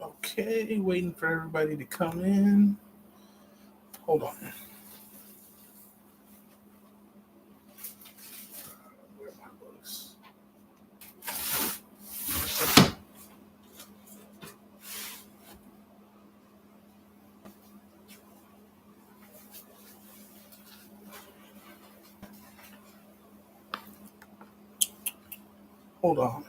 Okay, waiting for everybody to come in. Hold on. Where are my books? Hold on.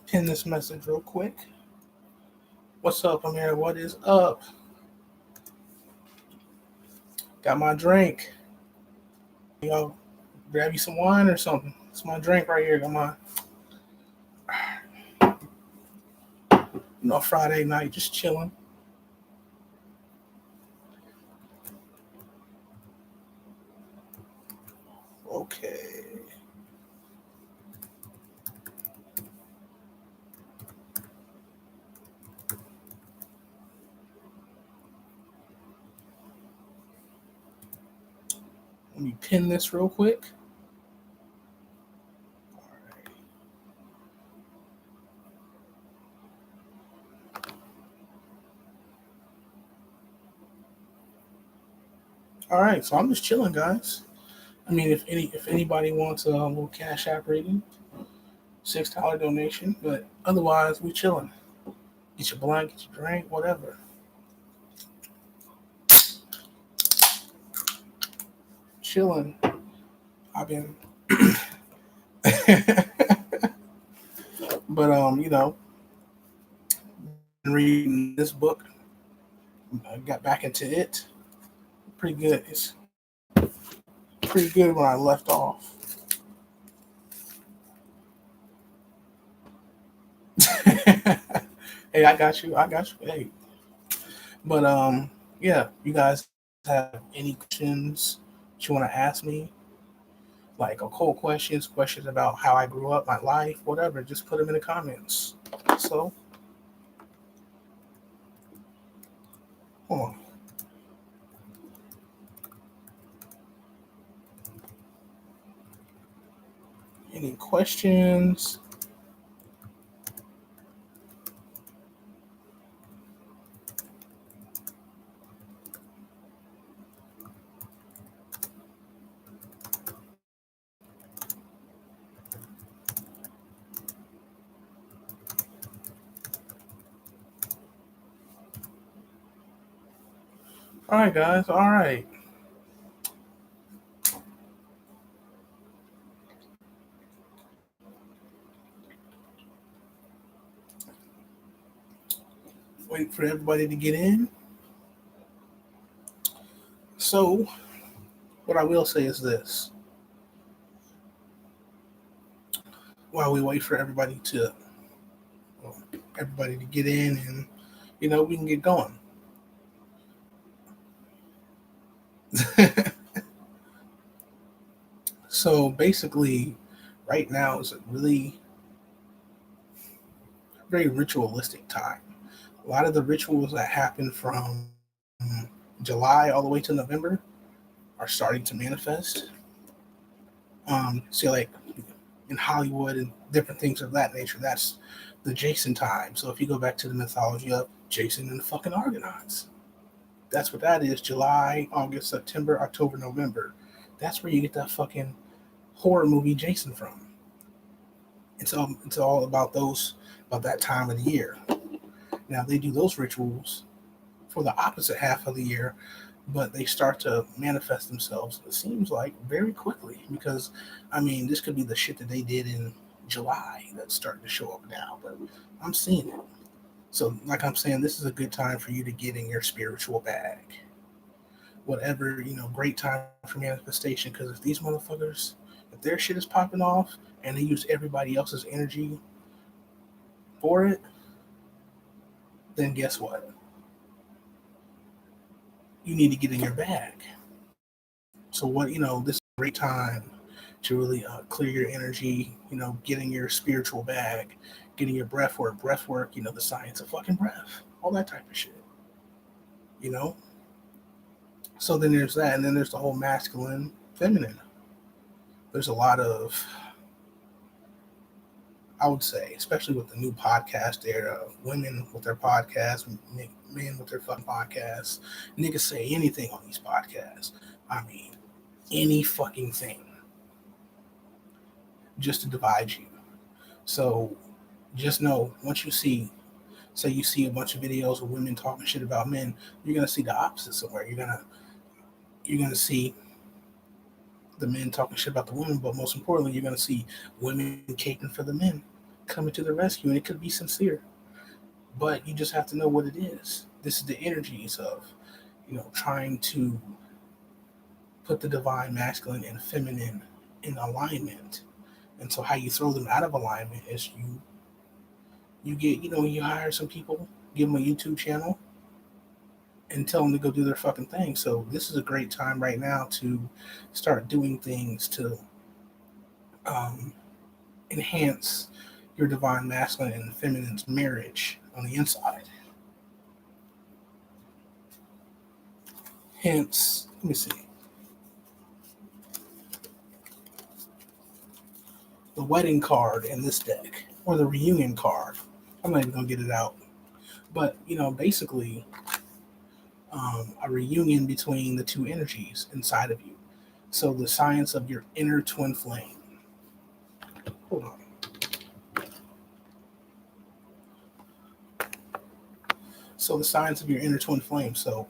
Pin this message real quick. What's up, Amir? What is up? Got my drink. Y'all grab you some wine or something. It's my drink right here. Got my, Friday night, just chilling. Okay. Let me pin this real quick. All right, so I'm just chilling, guys. I mean, if anybody wants a little Cash App rating, $6 donation, but otherwise we chilling. Get your blunt, get your drink, whatever. Chilling. I've been, but reading this book. I got back into it. Pretty good. It's pretty good when I left off. Hey, I got you. I got you. Hey, but yeah. You guys have any questions that you want to ask me? Like a cold questions about how I grew up, my life, whatever. Just put them in the comments. So, hold on. Any questions? All right, guys. All right. Wait for everybody to get in. So, what I will say is this: while we wait for everybody to get in, and we can get going. So basically, right now is a really very ritualistic time. A lot of the rituals that happen from July all the way to November are starting to manifest. So like in Hollywood and different things of that nature, that's the Jason time. So if you go back to the mythology of Jason and the fucking Argonauts, that's what that is. July, August, September, October, November. That's where you get that fucking horror movie Jason from. It's all about that time of the year. Now they do those rituals for the opposite half of the year, but they start to manifest themselves. It seems like very quickly because, I mean, this could be the shit that they did in July that's starting to show up now. But I'm seeing it. So, like I'm saying, this is a good time for you to get in your spiritual bag. Whatever, great time for manifestation. Because if these motherfuckers, if their shit is popping off and they use everybody else's energy for it, then guess what? You need to get in your bag. So this is a great time to really clear your energy, getting your spiritual bag, getting your breath work, the science of fucking breath, all that type of shit, you know? So then there's that, and then there's the whole masculine, feminine. There's a lot of I would say, especially with the new podcast era, women with their podcasts, men with their fucking podcasts, niggas say anything on these podcasts. I mean, any fucking thing just to divide you. So just know, once you see, say you see a bunch of videos of women talking shit about men, you're gonna see the opposite somewhere. You're gonna see the men talking shit about the women, but most importantly, you're gonna see women caping for the men, coming to the rescue, and it could be sincere. But you just have to know what it is. This is the energies of, trying to put the divine masculine and feminine in alignment. And so how you throw them out of alignment is you get, you hire some people, give them a YouTube channel, and tell them to go do their fucking thing. So this is a great time right now to start doing things to um, enhance your divine masculine and feminine's marriage on the inside. Hence, let me see. The wedding card in this deck, or the reunion card. I'm not even gonna get it out, but basically, a reunion between the two energies inside of you. So the science of your inner twin flame. Hold on. So the science of your inner twin flame. So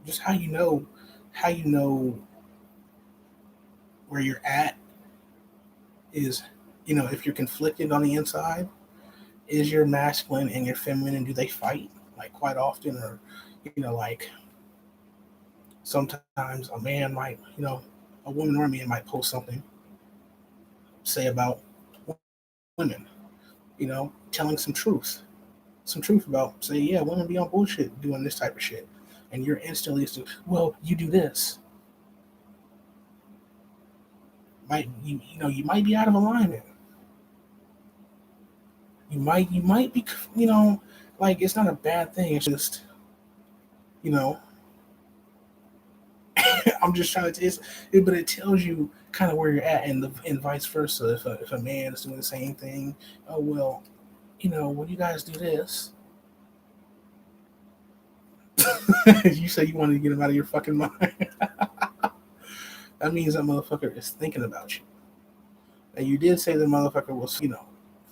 just how you know where you're at is, if you're conflicted on the inside, is your masculine and your feminine, do they fight like quite often? Or, like sometimes a man might, a woman or a man might post something, say about women, telling some truth about, say, yeah, women be on bullshit doing this type of shit. And you're instantly, well, you do this. You might be out of alignment. You might be, like, it's not a bad thing. It's just, you know, I'm just trying to, but it tells you kind of where you're at, and vice versa. If a man is doing the same thing, oh, well, when you guys do this, you say you want to get him out of your fucking mind. That means that motherfucker is thinking about you. And you did say the motherfucker was,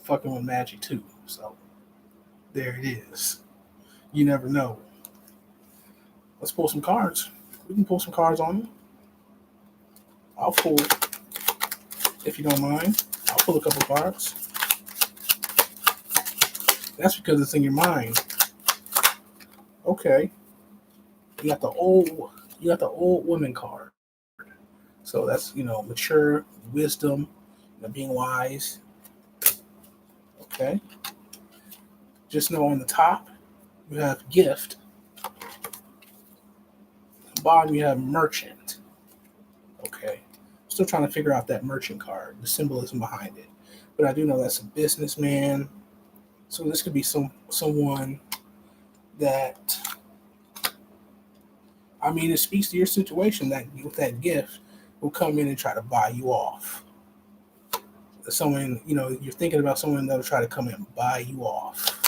fucking with magic too. So there it is. You never know. Let's pull some cards. We can pull some cards on you. I'll pull, if you don't mind. I'll pull a couple cards. That's because it's in your mind. Okay. You got the old woman card. So that's, mature, wisdom, being wise. Okay. Just know on the top, you have gift. On the bottom, you have merchant. Okay. Still trying to figure out that merchant card, the symbolism behind it. But I do know that's a businessman. So this could be someone that, it speaks to your situation, that with that gift will come in and try to buy you off. Someone, you're thinking about someone that'll try to come in and buy you off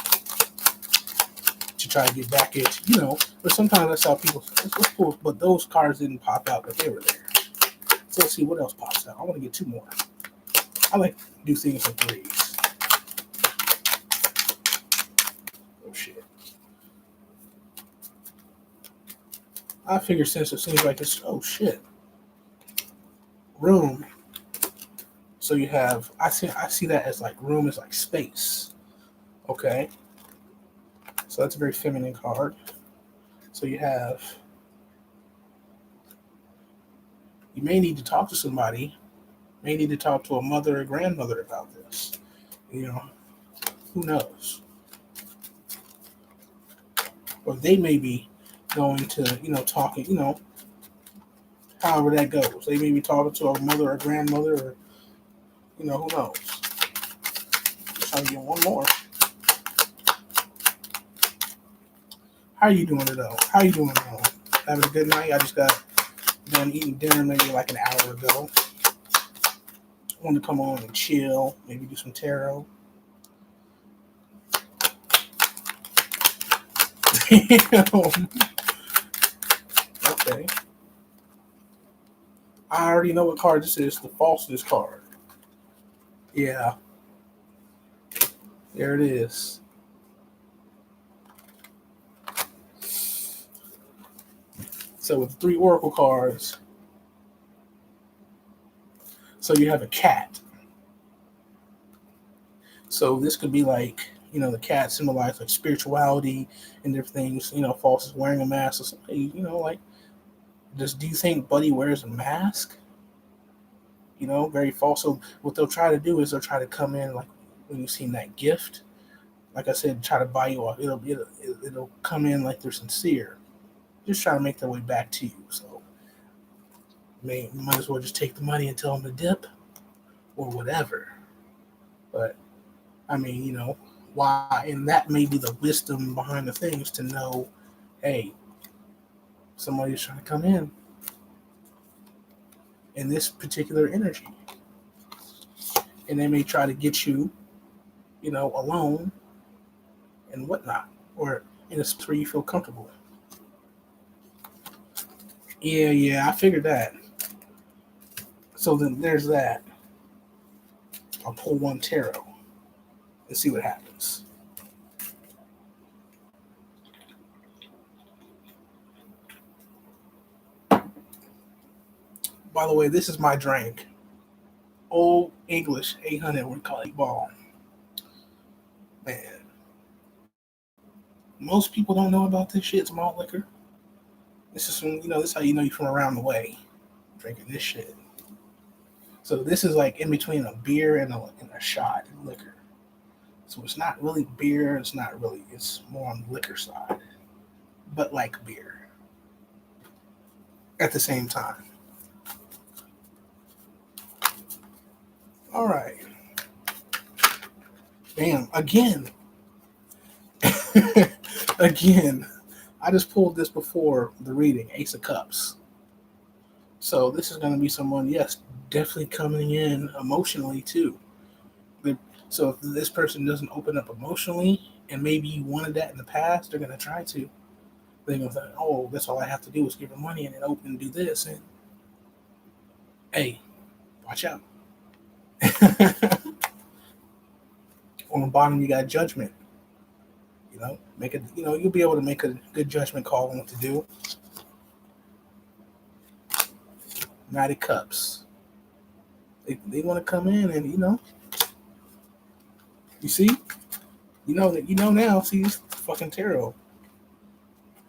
to try to get back at you, but sometimes that's how people, let's pull, but those cards didn't pop out, but they were there. So let's see what else pops out. I want to get two more. I like to do things in threes. Oh, shit. I figure since it seems like it's, oh, shit. Room. So you have, I see that as like room is like space. Okay. So that's a very feminine card. So you may need to talk to somebody, may need to talk to a mother or grandmother about this. Who knows? Or they may be going to, talking, however that goes. They may be talking to a mother or grandmother, or, who knows? Just trying to get one more. How are you doing it though? How you doing though? Having a good night? I just got done eating dinner maybe like an hour ago. Want to come on and chill, maybe do some tarot. Okay. I already know what card this is. The falseness card. Yeah, there it is. So with 3 oracle cards, so you have a cat. So this could be like, the cat symbolizes like spirituality and different things. False is wearing a mask or something. Like, do you think Buddy wears a mask? Very false. So what they'll try to do is they'll try to come in like when you've seen that gift. Like I said, try to buy you off. It'll come in like they're sincere. Just try to make their way back to you. So you might as well just take the money and tell them to dip or whatever. But I mean, why? And that may be the wisdom behind the things to know, hey, somebody's trying to come in this particular energy. And they may try to get you, alone and whatnot, or in a space where you feel comfortable. Yeah, I figured that. So then there's that. I'll pull 1 tarot and see what happens. By the way, this is my drink. Old English 800, we call it ball. Man, most people don't know about this shit. It's malt liquor. This is from, this is how you know you're from around the way, drinking this shit. So this is like in between a beer and a shot of liquor. So it's not really beer. It's more on the liquor side, but like beer at the same time. All right. Damn, again. Again. I just pulled this before the reading, Ace of Cups. So this is going to be someone, yes, definitely coming in emotionally too. So if this person doesn't open up emotionally, and maybe you wanted that in the past, they're going to try to. They're going to think, oh, that's all I have to do is give her money and then open and do this. And hey, watch out. On the bottom, you got judgment. Make it. You'll be able to make a good judgment call on what to do. Knight of Cups. They want to come in and you see, that now. See this fucking tarot.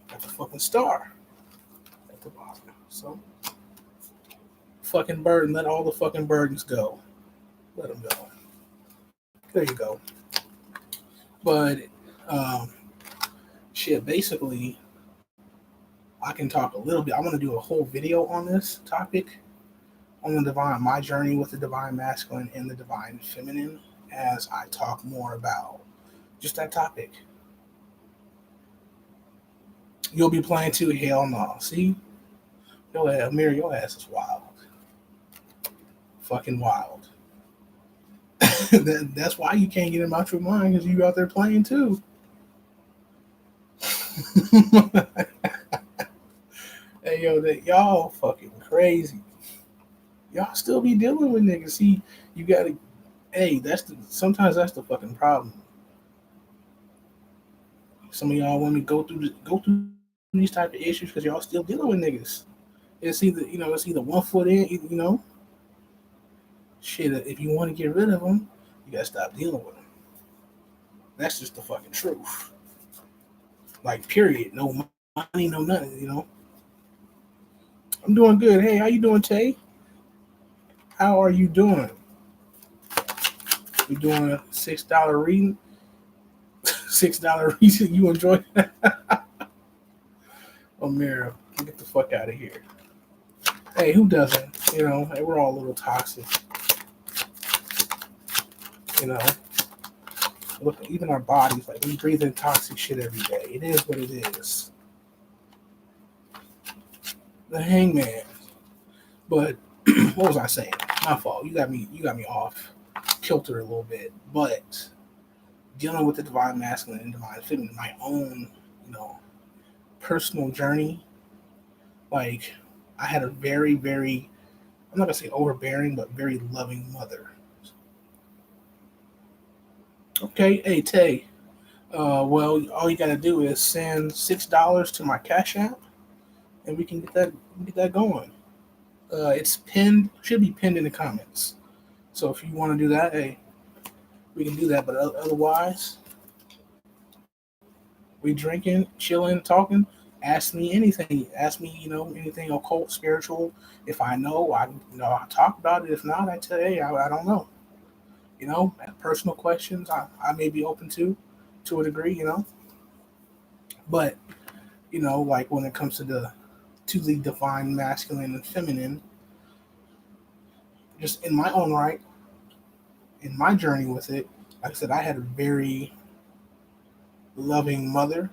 Got the fucking star at the bottom. So fucking burden. Let all the fucking burdens go. Let them go. There you go. But shit, basically, I can talk a little bit. I want to do a whole video on this topic, on my journey with the divine masculine and the divine feminine, as I talk more about just that topic. You'll be playing too? Hell no. See? Amir, your ass is wild. Fucking wild. That's why you can't get him out your mind, because you out there playing too. Hey, y'all fucking crazy. Y'all still be dealing with niggas. See, you gotta. Hey, sometimes that's the fucking problem. Some of y'all want me to go through these type of issues because y'all still dealing with niggas. It's either 1 foot in, Shit, if you want to get rid of them, you gotta stop dealing with them. That's just the fucking truth. Like, period. No money, no nothing, I'm doing good. Hey, how you doing, Tay? How are you doing? We doing a $6 reading? $6 reason you enjoy that? Oh, Mira, get the fuck out of here. Hey, who doesn't? Hey, we're all a little toxic. Look, even our bodies, like, we breathe in toxic shit every day. It is what it is. The Hangman. But what was I saying? My fault. You got me off kilter a little bit. But dealing with the divine masculine and divine feminine, my own, you know, personal journey, like I had a very, very, I'm not gonna say overbearing, but very loving mother. Okay, hey Tay. Well, all you gotta do is send $6 to my Cash App, and we can get that going. It's pinned, should be pinned in the comments. So if you want to do that, hey, we can do that. But otherwise, we drinking, chilling, talking. Ask me anything. Ask me, anything occult, spiritual. If I know, I talk about it. If not, I tell you, hey, I don't know. Personal questions, I may be open to a degree. But like when it comes to the divine masculine and feminine, just in my own right, in my journey with it, like I said, I had a very loving mother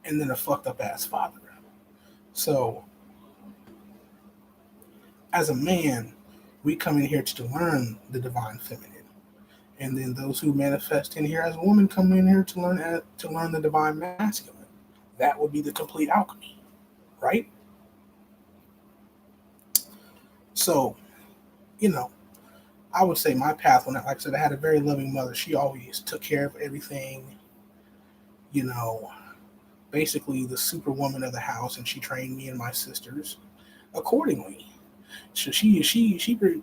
and then a fucked up ass father. So as a man, we come in here to learn the divine feminine. And then those who manifest in here as a woman come in here to learn the divine masculine. That would be the complete alchemy, right? So, you know, I would say my path when, like I said, I had a very loving mother. She always took care of everything, you know, basically the superwoman of the house, and she trained me and my sisters accordingly. So she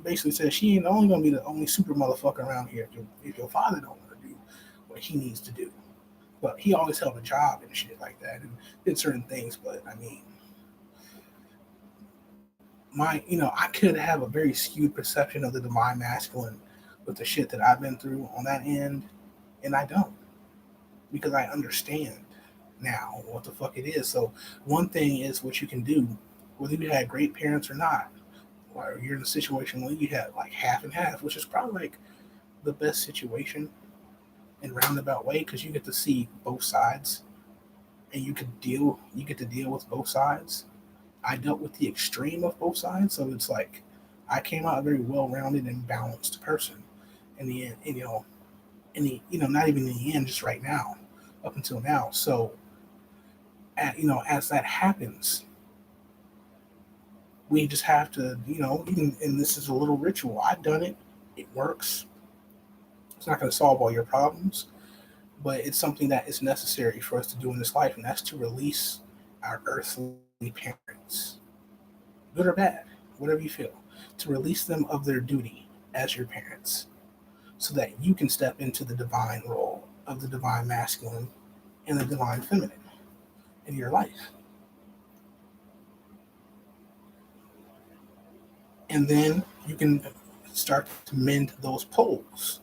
basically said she ain't only gonna be the only super motherfucker around here if your father don't want to do what he needs to do. But he always held a job and shit like that and did certain things. But I mean, I could have a very skewed perception of the divine masculine with the shit that I've been through on that end, and I don't, because I understand now what the fuck it is. So one thing is what you can do, whether you had great parents or not, or you're in a situation where you had like half and half, which is probably like the best situation in roundabout way because you get to see both sides and you get to deal with both sides. I dealt with the extreme of both sides, so it's like I came out a very well-rounded and balanced person in the end. Not even in the end, just right now, up until now. So, as that happens, we just have to, even, and this is a little ritual. I've done it. It works. It's not going to solve all your problems, but it's something that is necessary for us to do in this life, and that's to release our earthly parents, good or bad, whatever you feel, to release them of their duty as your parents, so that you can step into the divine role of the divine masculine and the divine feminine in your life. And then you can start to mend those poles.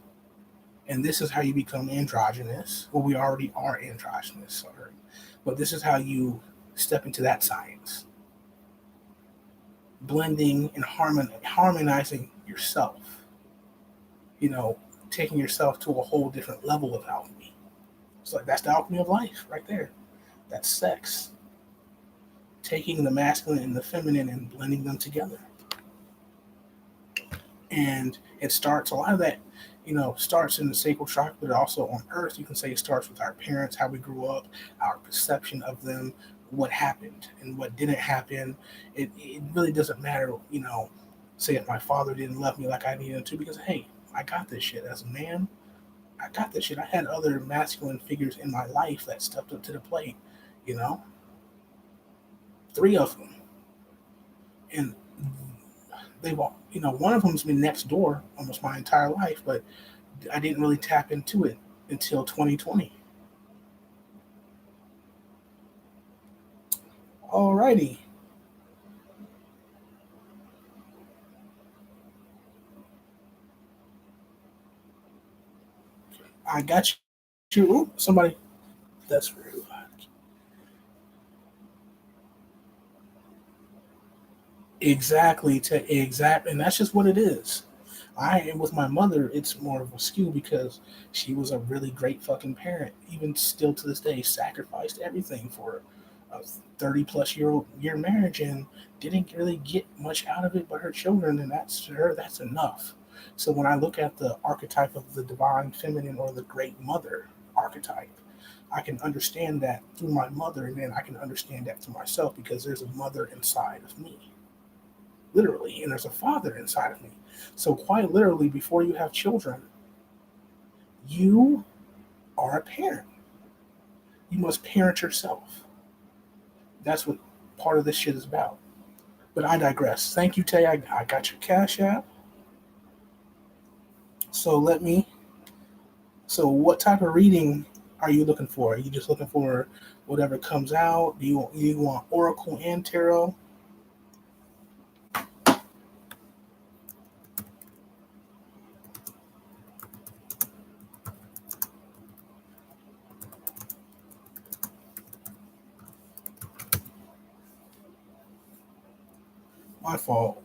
And this is how you become androgynous. Well, we already are androgynous, sorry. But this is how you step into that science. Blending and harmonizing yourself. Taking yourself to a whole different level of alchemy. It's like that's the alchemy of life right there. That's sex. Taking the masculine and the feminine and blending them together. And it starts, a lot of that, starts in the sacral chakra, but also on earth. You can say it starts with our parents, how we grew up, our perception of them, what happened and what didn't happen. It really doesn't matter, say if my father didn't love me like I needed to, because hey, I got this shit as a man. I got this shit. I had other masculine figures in my life that stepped up to the plate, you know, three of them. And they've all, one of them's been next door almost my entire life, but I didn't really tap into it until 2020. Alrighty. I got you. Ooh, somebody. That's rude. Exactly. And that's just what it is. I am with my mother. It's more of a skew because she was a really great fucking parent. Even still to this day, sacrificed everything for a 30 plus year marriage and didn't really get much out of it but her children, and that's to her, that's enough. So when I look at the archetype of the divine feminine or the great mother archetype, I can understand that through my mother, and then I can understand that through myself because there's a mother inside of me, literally, and there's a father inside of me. So quite literally, before you have children, you are a parent. You must parent yourself. That's what part of this shit is about. But I digress. Thank you, Tay. I got your cash app. So let me. So what type of reading are you looking for? Are you just looking for whatever comes out? Do you want Oracle and Tarot? My fault.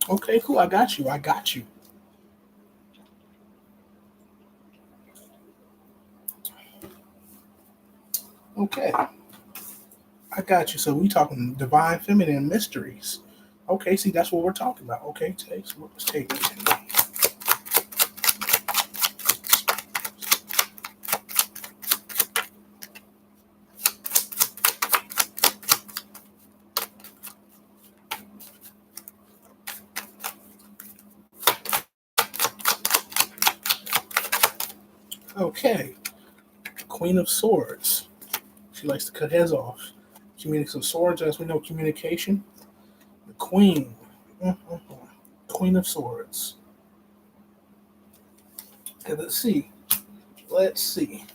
Okay, cool. I got you. I got you. Okay, I got you. So we talking divine feminine mysteries. Okay, see that's what we're talking about. Okay, Tay. So let's take it. Okay, Queen of Swords. She likes to cut heads off. Communication of Swords, as we know, communication. The Queen. Mhm. Queen of Swords. Okay, let's see. Let's see.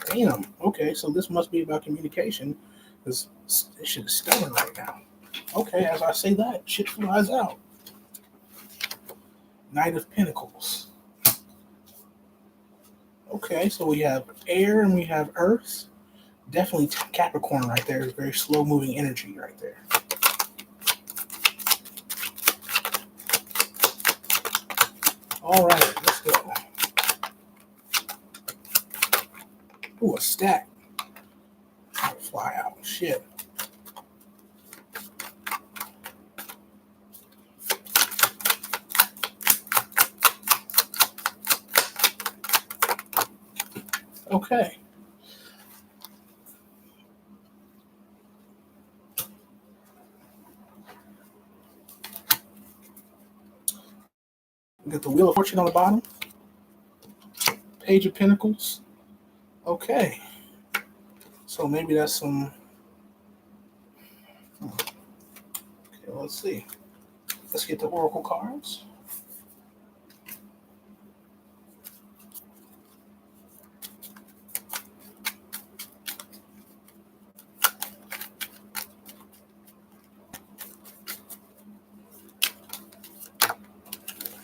Damn. Okay, so this must be about communication. This shit is stellar right now. Okay, as I say that, shit flies out. Knight of Pentacles. Okay, so we have air and we have earth. Definitely Capricorn right there. It's very slow moving energy right there. All right, let's go. Ooh, a stack. Fly out. Shit. Okay. We got the Wheel of Fortune on the bottom. Page of Pentacles. Okay. So maybe that's some. Okay, let's see. Let's get the Oracle cards.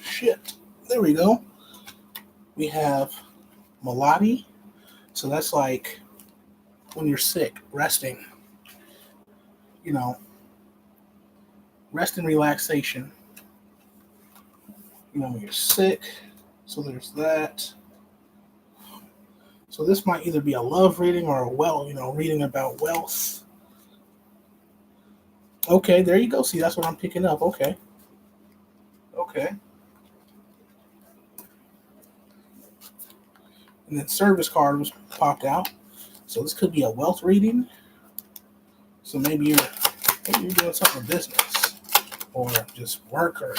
Shit. There we go. We have Malati. So that's like when you're sick, resting. You know, rest and relaxation. You know, when you're sick. So there's that. So this might either be a love reading or reading about wealth. Okay, there you go. See, that's what I'm picking up. Okay. Okay. And then service card was popped out. So this could be a wealth reading. So maybe you're doing something with business or just work or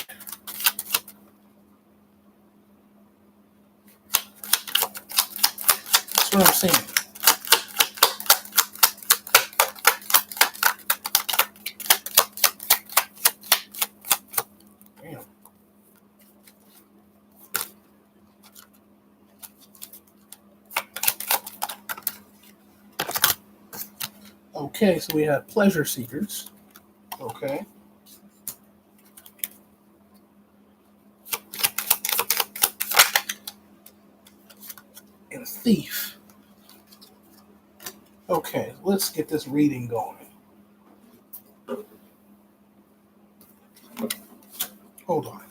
that's what I'm saying. Damn. Okay, so we have pleasure seekers. Okay. and thief. Okay, let's get this reading going. Hold on.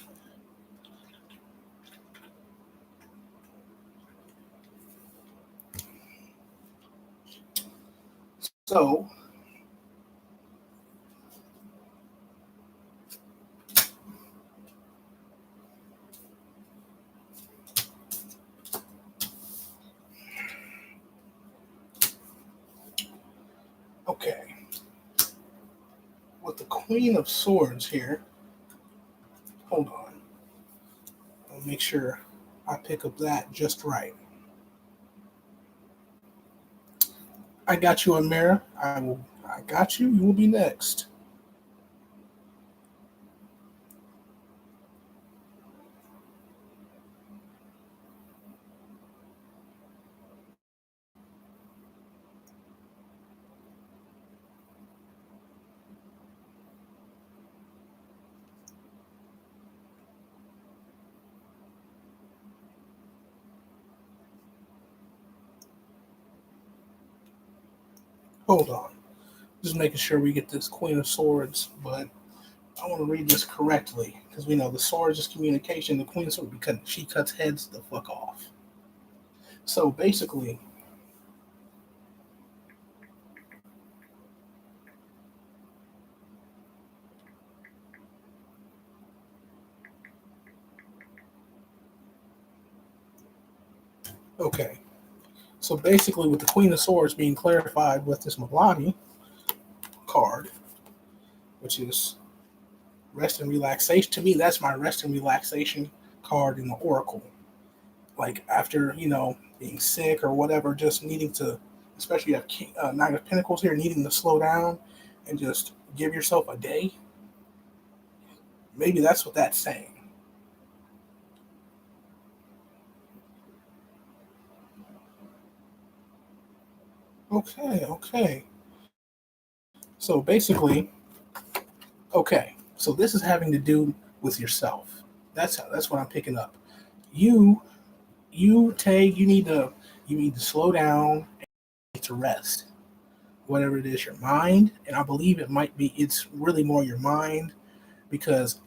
So, okay, with the Queen of Swords here, hold on. I'll make sure I pick up that just right. I got you, Amira. I got you. You will be next. Hold on. Just making sure we get this Queen of Swords, but I want to read this correctly because we know the swords is communication. The Queen of Swords, because she cuts heads the fuck off. So basically, okay. So basically, with the Queen of Swords being clarified with this Maladi card, which is rest and relaxation. To me, that's my rest and relaxation card in the Oracle. Like after being sick or whatever, just needing to, especially you have Nine of Pentacles here, needing to slow down and just give yourself a day. Maybe that's what that's saying. Okay, okay. So basically, okay. So this is having to do with yourself. That's what I'm picking up. You you need to slow down and to rest. Whatever it is, your mind, and I believe it's really more your mind because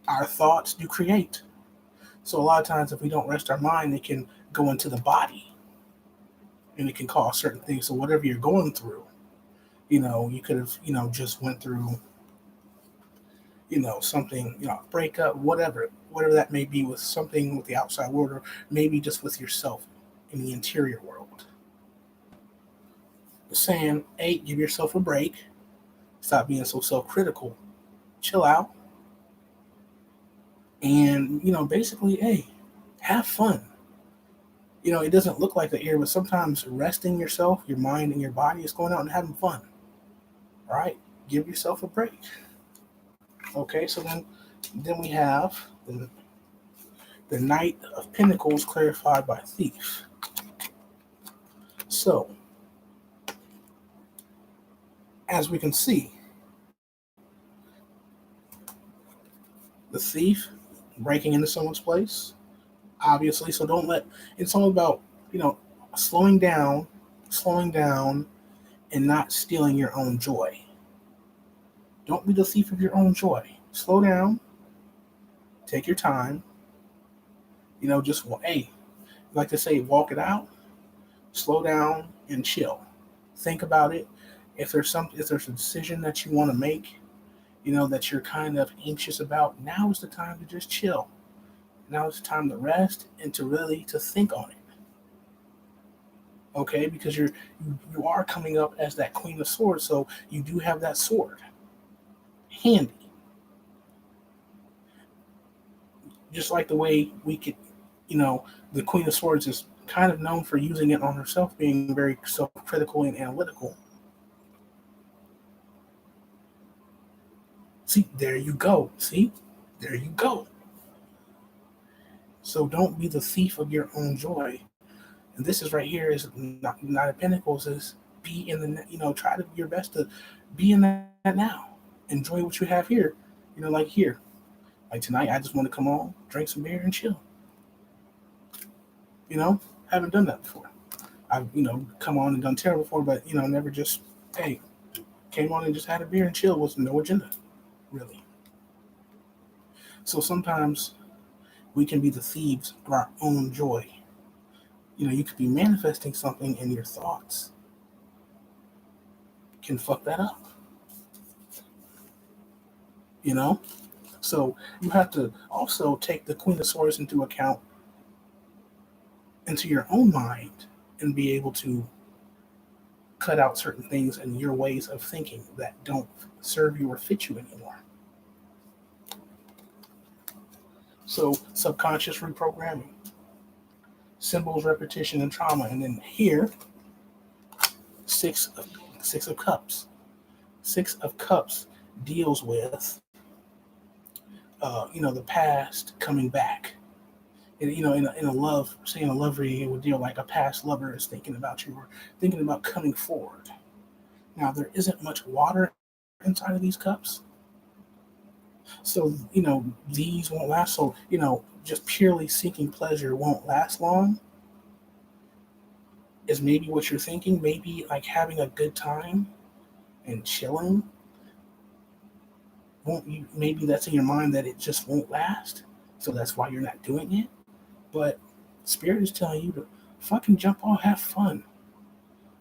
our thoughts do create. So a lot of times if we don't rest our mind, it can go into the body and it can cause certain things. So whatever you're going through, you could have, just went through, something, breakup, whatever that may be with something with the outside world or maybe just with yourself in the interior world. Saying, hey, give yourself a break. Stop being so self-critical. Chill out. And, basically, hey, have fun. It doesn't look like the air, but sometimes resting yourself, your mind and your body is going out and having fun. All right? Give yourself a break. Okay, so then we have the Knight of Pentacles clarified by Thief. So, as we can see, the thief breaking into someone's place, obviously. So don't let, it's all about, slowing down, and not stealing your own joy. Don't be the thief of your own joy. Slow down, take your time, just, hey, like to say, walk it out, slow down and chill. Think about it. If there's a decision that you want to make, that you're kind of anxious about, now is the time to just chill. Now it's time to rest and to really to think on it. Okay, because you are coming up as that Queen of Swords, so you do have that sword handy. Just like the way we could, the Queen of Swords is kind of known for using it on herself, being very self-critical and analytical. See, there you go. See, there you go. So don't be the thief of your own joy. And this is right here is Nine of Pentacles is be in the, try to your best to be in that now. Enjoy what you have here. Like here. Like tonight, I just want to come on, drink some beer and chill. Haven't done that before. I've, come on and done tarot before, but, never just, hey, came on and just had a beer and chill with no agenda, really. So sometimes we can be the thieves of our own joy. You could be manifesting something and your thoughts can fuck that up. You know? So you have to also take the Queen of Swords into account into your own mind and be able to cut out certain things and your ways of thinking that don't serve you or fit you anymore. So subconscious reprogramming, symbols, repetition, and trauma. And then here, six of cups. Six of Cups deals with, the past coming back. And, in a love, say in a love reading, it would deal like a past lover is thinking about you or thinking about coming forward. Now, there isn't much water inside of these cups. So, these won't last. So, just purely seeking pleasure won't last long. Is maybe what you're thinking. Maybe like having a good time and chilling. Maybe that's in your mind that it just won't last. So that's why you're not doing it. But Spirit is telling you to fucking jump on, have fun.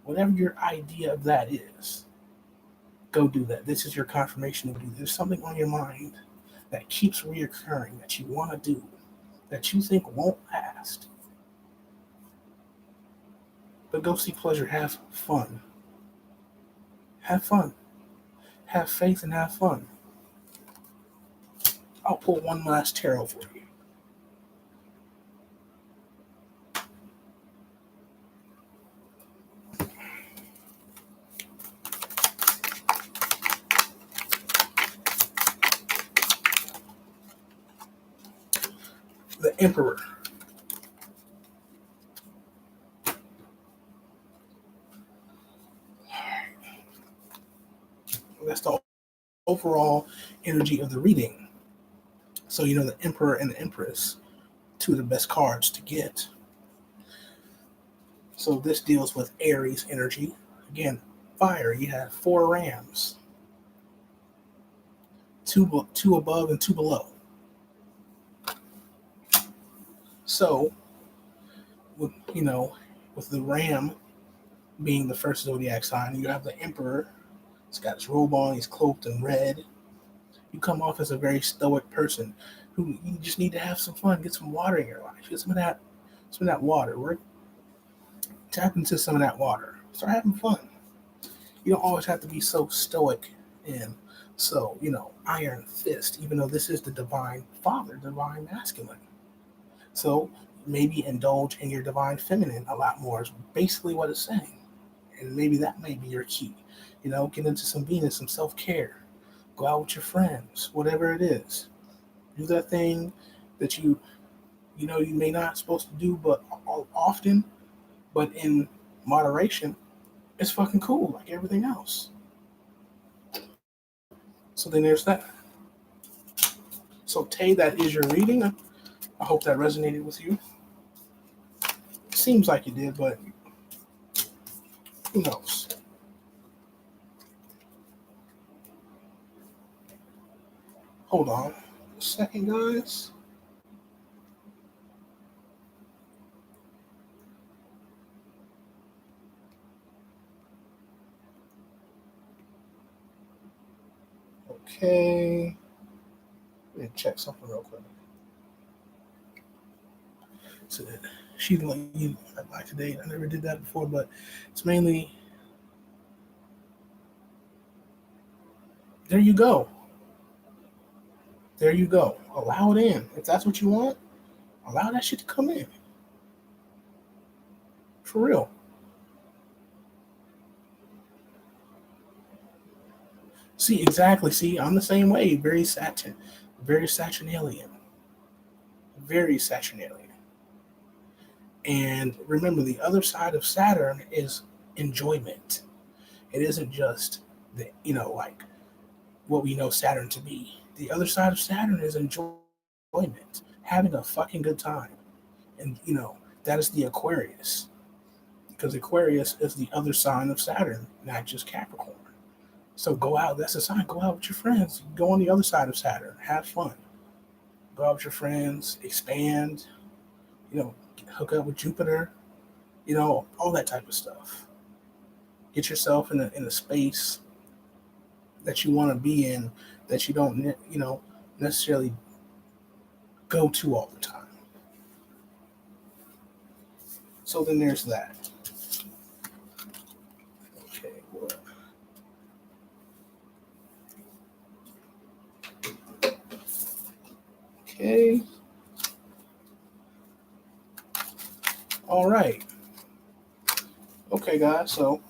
Whatever your idea of that is, go do that. This is your confirmation to do. There's something on your mind that keeps reoccurring that you want to do, that you think won't last. But go seek pleasure, have fun. Have fun. Have faith and have fun. I'll pull one last tarot for you. The Emperor. That's the overall energy of the reading. So, the Emperor and the Empress, two of the best cards to get. So this deals with Aries energy. Again, fire. You have 4 rams. Two above and 2 below. So, with the ram being the first zodiac sign, you have the Emperor. He's got his robe on. He's cloaked in red. You come off as a very stoic person who you just need to have some fun, get some water in your life, get some of that water. Tap into some of that water. Start having fun. You don't always have to be so stoic and so, iron fist, even though this is the divine father, divine masculine. So maybe indulge in your divine feminine a lot more is basically what it's saying. And maybe that may be your key. Get into some Venus, some self-care. Go out with your friends, whatever it is. Do that thing that you may not supposed to do, but often, but in moderation, it's fucking cool, like everything else. So then there's that. So Tay, that is your reading. I hope that resonated with you. Seems like it did, but who knows? Hold on a second, guys. Okay. Let me check something real quick. So she's like today. I never did that before, but it's mainly there you go. There you go. Allow it in. If that's what you want, allow that shit to come in. For real. See, exactly. See, I'm the same way. Very Saturnalian. Very Saturnalian. And remember, the other side of Saturn is enjoyment. It isn't just like what we know Saturn to be. The other side of Saturn is enjoyment, having a fucking good time, and That is the Aquarius, because Aquarius is the other sign of Saturn, not just Capricorn. So go out. That's a sign. Go out with your friends. Go on the other side of Saturn. Have fun. Go out with your friends. Expand. You know, hook up with Jupiter. All that type of stuff. Get yourself in a space that you want to be in, that you don't necessarily go to all the time. So then there's that. Okay. Okay. All right. Okay, guys. So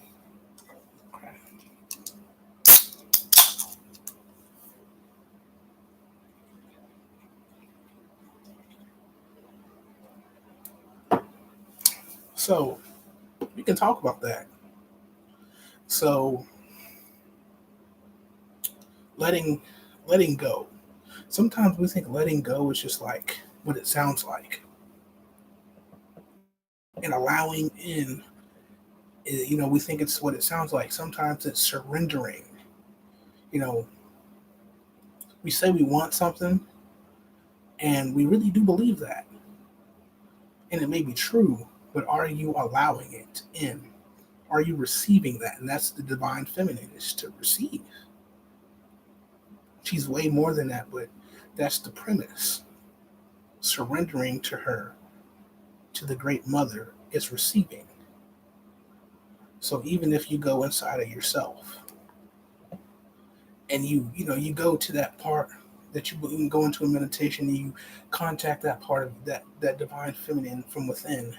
we can talk about that. So letting letting go. Sometimes we think letting go is just like what it sounds like, and allowing in. We think it's what it sounds like. Sometimes it's surrendering. You know, we say we want something, and we really do believe that, and it may be true, but are you allowing it in? Are you receiving that? And that's the divine feminine, is to receive. She's way more than that, but that's the premise. Surrendering to her, to the great mother, is receiving. So even if you go inside of yourself and you go to that part that you can go into a meditation, and you contact that part of that divine feminine from within,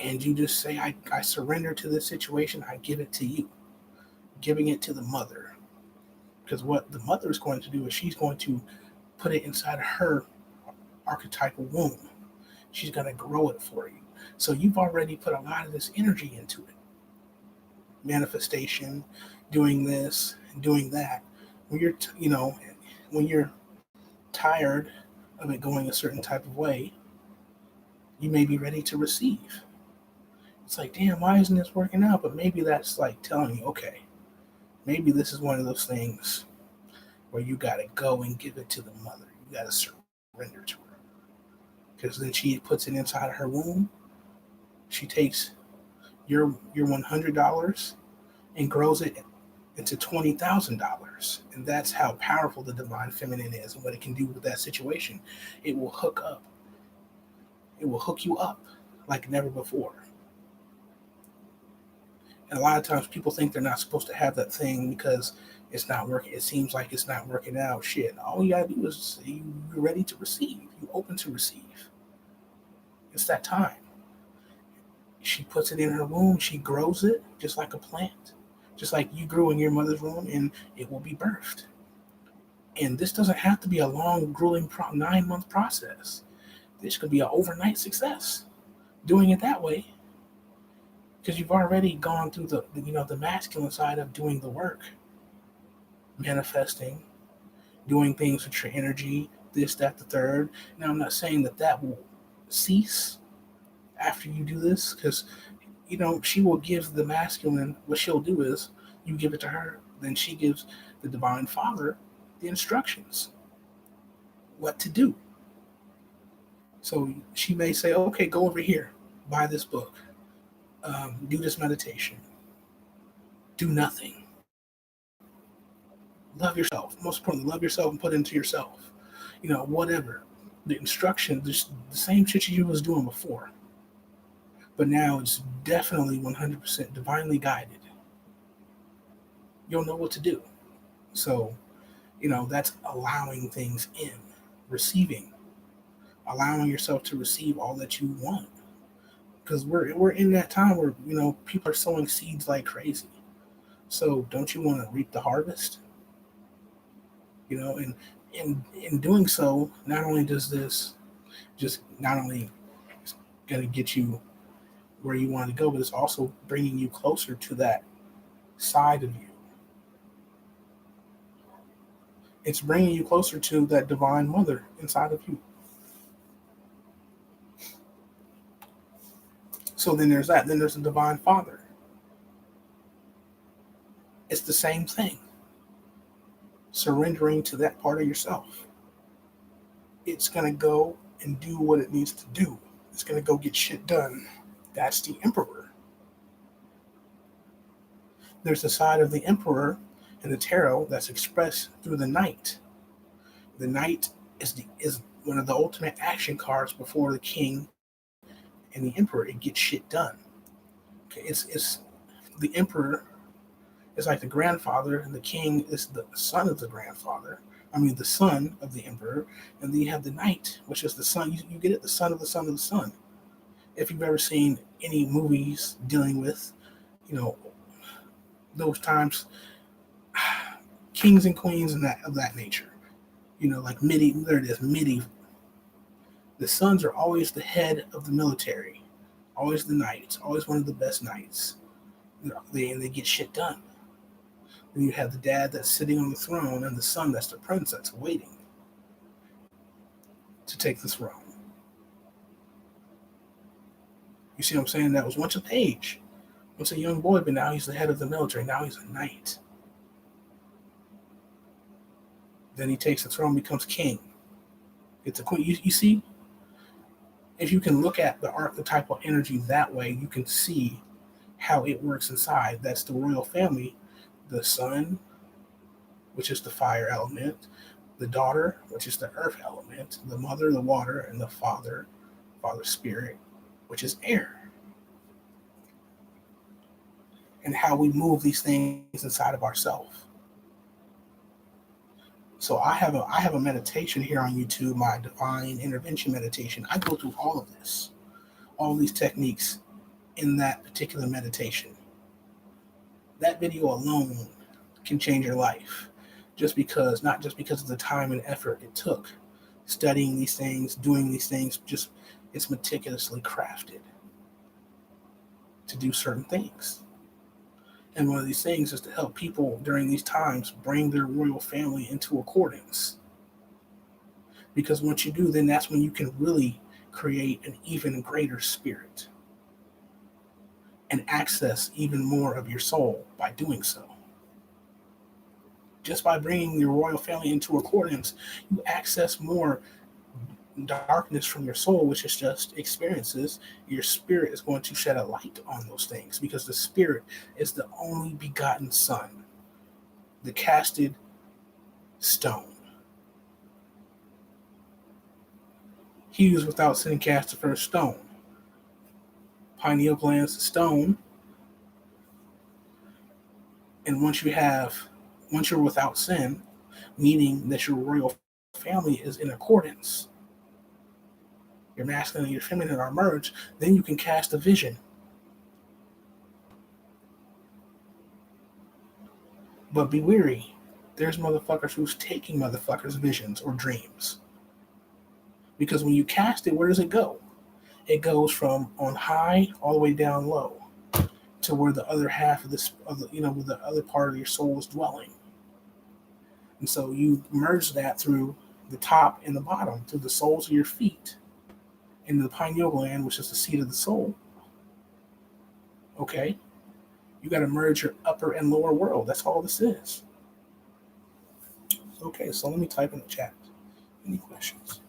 and you just say, I surrender to this situation, I give it to you, giving it to the mother. Because what the mother is going to do is she's going to put it inside of her archetypal womb. She's going to grow it for you. So you've already put a lot of this energy into it. Manifestation, doing this, doing that. When when you're tired of it going a certain type of way, you may be ready to receive. It's like, damn, why isn't this working out? But maybe that's like telling you, okay, maybe this is one of those things where you got to go and give it to the mother. You got to surrender to her. Because then she puts it inside of her womb. She takes your $100 and grows it into $20,000. And that's how powerful the divine feminine is and what it can do with that situation. It will hook up. It will hook you up like never before. And a lot of times people think they're not supposed to have that thing because it's not working. It seems like it's not working out. Shit. All you gotta do is you're ready to receive. You're open to receive. It's that time. She puts it in her womb. She grows it just like a plant. Just like you grew in your mother's womb, and it will be birthed. And this doesn't have to be a long, grueling 9-month process. This could be an overnight success doing it that way, because you've already gone through the masculine side of doing the work, manifesting, doing things with your energy, this, that, the third. Now, I'm not saying that will cease after you do this, because she will give the masculine. What she'll do is you give it to her, then she gives the divine father the instructions what to do. So she may say, okay, go over here, buy this book, do this meditation, do nothing. Love yourself. Most importantly, love yourself and put into yourself. Whatever. The instruction, just the same shit you was doing before. But now it's definitely 100% divinely guided. You'll know what to do. So, that's allowing things in, receiving, allowing yourself to receive all that you want. Because we're in that time where, people are sowing seeds like crazy. So don't you want to reap the harvest? And in doing so, not only does this just not only going to get you where you want to go, but it's also bringing you closer to that side of you. It's bringing you closer to that divine mother inside of you. So then there's that. Then there's the divine father. It's the same thing. Surrendering to that part of yourself. It's going to go and do what it needs to do. It's going to go get shit done. That's the emperor. There's a side of the emperor in the tarot that's expressed through the knight. The knight is one of the ultimate action cards before the king and the emperor. It gets shit done. Okay, it's the emperor is like the grandfather, and the king is the son of the grandfather. I mean, the son of the emperor, and then you have the knight, which is the son. You get it, the son of the son of the son. If you've ever seen any movies dealing with, you know, those times, kings and queens and that of that nature, like medieval. There it is, medieval. The sons are always the head of the military, always the knights, always one of the best knights. They get shit done. Then you have the dad that's sitting on the throne, and the son that's the prince that's waiting to take the throne. You see what I'm saying? That was once a page, once a young boy, but now he's the head of the military. Now he's a knight. Then he takes the throne, becomes king. It's a queen. You see, if you can look at the archetypal energy that way, you can see how it works inside. That's the royal family. The son, which is the fire element, the daughter, which is the earth element, the mother, the water, and the father spirit, which is air. And how we move these things inside of ourselves. So I have a meditation here on YouTube, my divine intervention meditation. I go through all of this, all these techniques in that particular meditation. That video alone can change your life, not just because of the time and effort it took studying these things, doing these things. Just it's meticulously crafted to do certain things. And one of these things is to help people during these times bring their royal family into accordance. Because once you do, then that's when you can really create an even greater spirit and access even more of your soul by doing so. Just by bringing your royal family into accordance, you access more darkness from your soul, which is just experiences. Your spirit is going to shed a light on those things because the spirit is the only begotten son, the casted stone. He who is without sin cast the first stone. Pineal gland's the stone, and once you're without sin, meaning that your royal family is in accordance, your masculine and your feminine are merged, then you can cast a vision. But be wary. There's motherfuckers who's taking motherfuckers' visions or dreams. Because when you cast it, where does it go? It goes from on high all the way down low to where the other half of this, where the other part of your soul is dwelling. And so you merge that through the top and the bottom, through the soles of your feet, into the pineal gland, which is the seat of the soul. Okay? You got to merge your upper and lower world. That's all this is. Okay, so let me type in the chat. Any questions?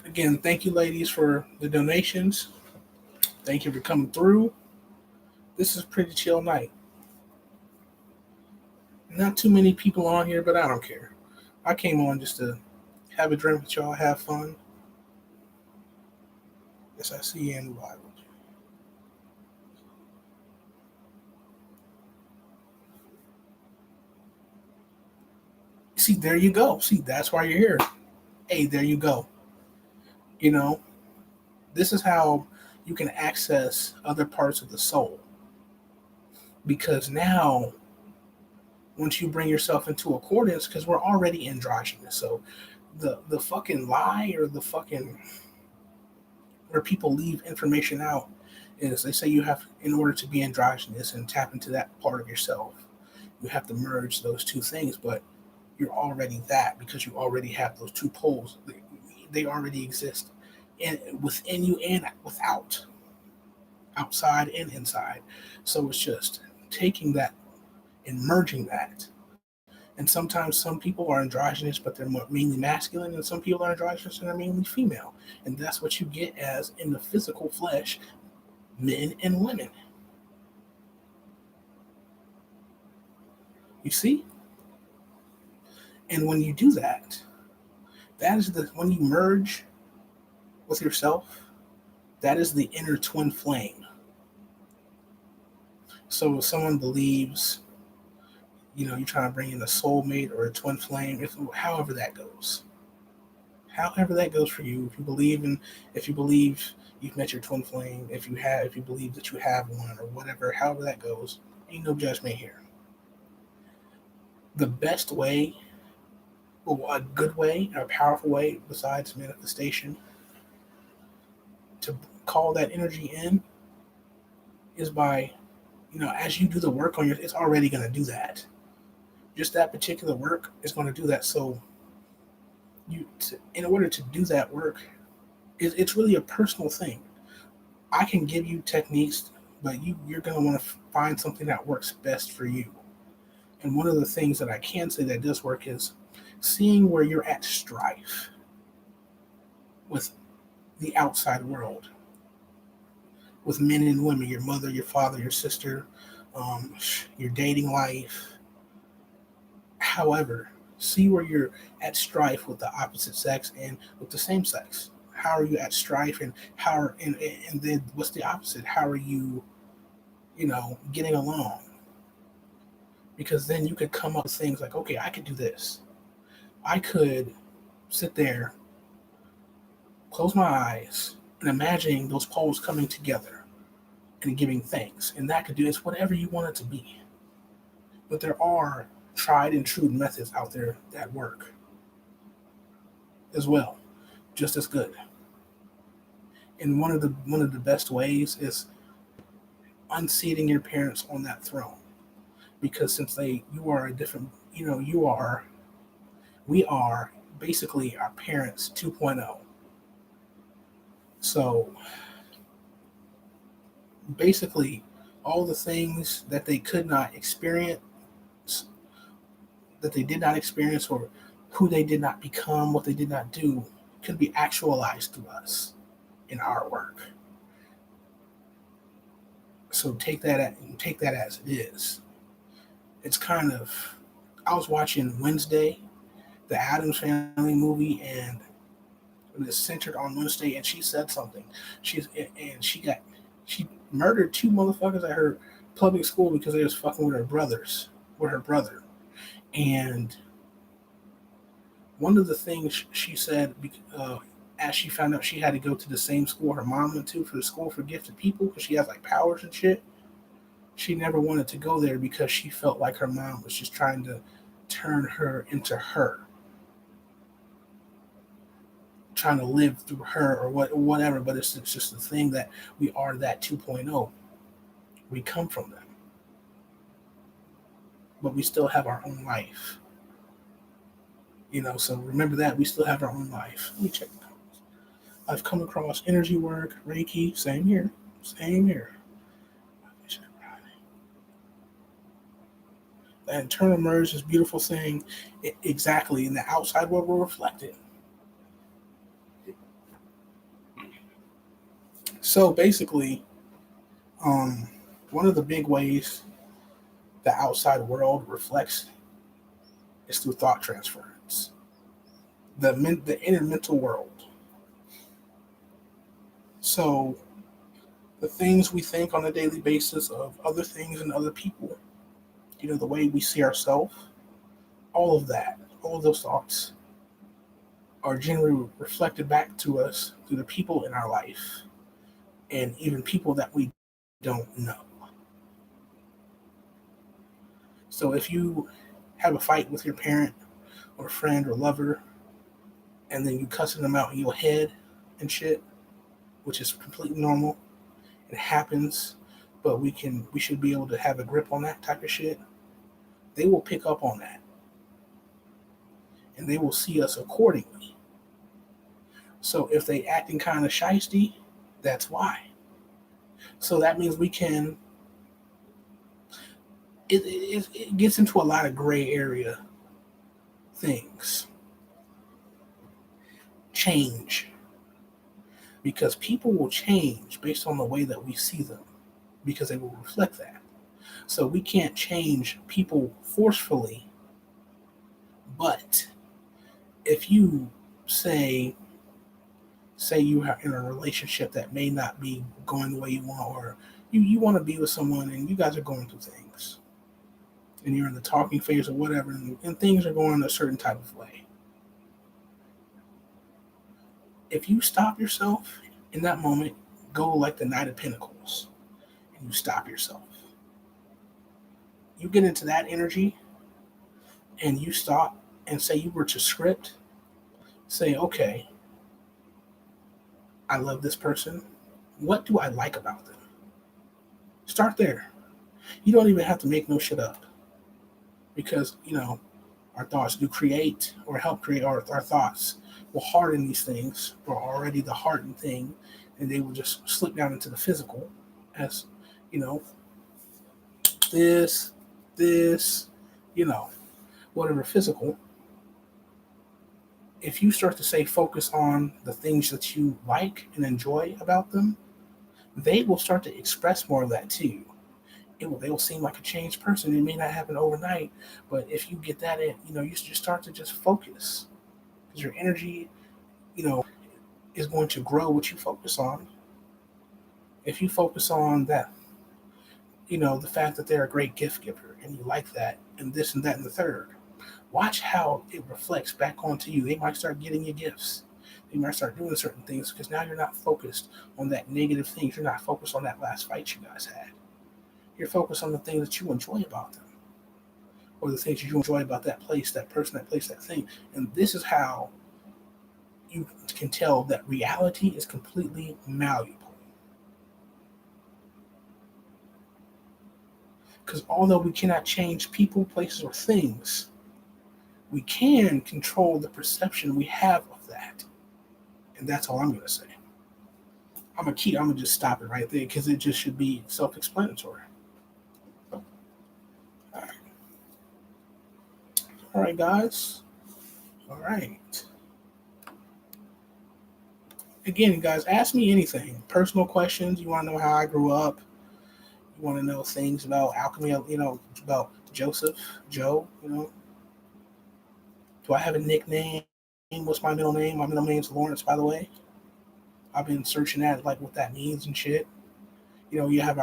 Again, thank you, ladies, for the donations. Thank you for coming through. This is a pretty chill night. Not too many people on here, but I don't care. I came on just to have a drink with y'all, have fun. Yes, I see you in the Bible. See, there you go. See, that's why you're here. Hey, there you go. You know, this is how you can access other parts of the soul. Because now, once you bring yourself into accordance, because we're already androgynous. So the fucking lie or the fucking where people leave information out is they say you have, in order to be androgynous and tap into that part of yourself, you have to merge those two things. But you're already that because you already have those two poles. They already exist within you and without, outside and inside. So it's just taking that and merging that. And sometimes some people are androgynous, but they're mainly masculine, and some people are androgynous and they're mainly female. And that's what you get as in the physical flesh, men and women. You see? And when you do that, that is when you merge with yourself, that is the inner twin flame. So if someone believes, you're trying to bring in a soulmate or a twin flame, however that goes. However that goes for you, if you believe you've met your twin flame, if you believe that you have one or whatever, however that goes, ain't no judgment here. The best way, or a good way, a powerful way besides manifestation to call that energy in is by, as you do the work on it's already going to do that. Just that particular work is going to do that. So in order to do that work, it's really a personal thing. I can give you techniques, but you're going to want to find something that works best for you. And one of the things that I can say that does work is seeing where you're at strife with the outside world, with men and women, your mother, your father, your sister, your dating life. However, see where you're at strife with the opposite sex and with the same sex. How are you at strife, and and then what's the opposite? How are you, getting along? Because then you could come up with things like, okay, I could do this. I could sit there, close my eyes, and imagining those poles coming together and giving thanks. And that could do it's whatever you want it to be. But there are tried and true methods out there that work as well, just as good. And one of the best ways is unseating your parents on that throne, because since you are a different, we are basically our parents 2.0. So basically, all the things that they could not experience, that they did not experience, or who they did not become, what they did not do, could be actualized through us in our work. So take that as it is. It's kind of, I was watching Wednesday, the Addams Family movie, and it was centered on Wednesday, and she said something. She murdered two motherfuckers at her public school because they was fucking with her brother. And one of the things she said, as she found out she had to go to the same school her mom went to, for the school for gifted people, because she has like powers and shit. She never wanted to go there because she felt like her mom was just trying to turn her into her, trying to live through her or whatever. But it's just the thing that we are that 2.0. We come from them, but we still have our own life. So remember that we still have our own life. Let me check the comments. I've come across energy work, Reiki, same here. The internal merge is a beautiful thing. Exactly. And the outside world will reflect it. So basically, one of the big ways the outside world reflects is through thought transference. The inner mental world. So the things we think on a daily basis of other things and other people, the way we see ourselves, all of that all of those thoughts are generally reflected back to us through the people in our life and even people that we don't know. So if you have a fight with your parent or friend or lover, and then you cussing them out in your head and shit, which is completely normal, it happens, but we should be able to have a grip on that type of shit. They will pick up on that and they will see us accordingly. So if they acting kind of shisty, that's why. So that means we can. It gets into a lot of gray area things. Change, because people will change based on the way that we see them, because they will reflect that. So we can't change people forcefully, but if you say you are in a relationship that may not be going the way you want, or you want to be with someone and you guys are going through things and you're in the talking phase or whatever, and things are going a certain type of way. If you stop yourself in that moment, go like the Knight of Pentacles, and you stop yourself. You get into that energy and you stop and say you were to script, say, okay, I love this person. What do I like about them? Start there. You don't even have to make no shit up, because, our thoughts do create or help create, our thoughts will harden these things, or already the hardened thing, and they will just slip down into the physical as, you know, this, this, whatever physical. If you start to say focus on the things that you like and enjoy about them, they will start to express more of that to you. They will seem like a changed person. It may not happen overnight, but if you get that in, you just start to just focus, because your energy, you know, is going to grow what you focus on. If you focus on that, the fact that they're a great gift giver and you like that and this and that and the third, watch how it reflects back onto you. They might start getting you gifts. They might start doing certain things because now you're not focused on that negative things. You're not focused on that last fight you guys had. You're focused on the things that you enjoy about them, or the things you enjoy about that place, that person, that place, that thing. And this is how you can tell that reality is completely malleable. Because although we cannot change people, places, or things, we can control the perception we have of that. And that's all I'm going to say. I'm going to just stop it right there, because it just should be self-explanatory. All right, guys. All right. Again, guys, ask me anything. Personal questions. You want to know how I grew up. You want to know things about alchemy, about Joe. Do I have a nickname? What's my middle name? My middle name's Lawrence, by the way. I've been searching at like what that means and shit. You have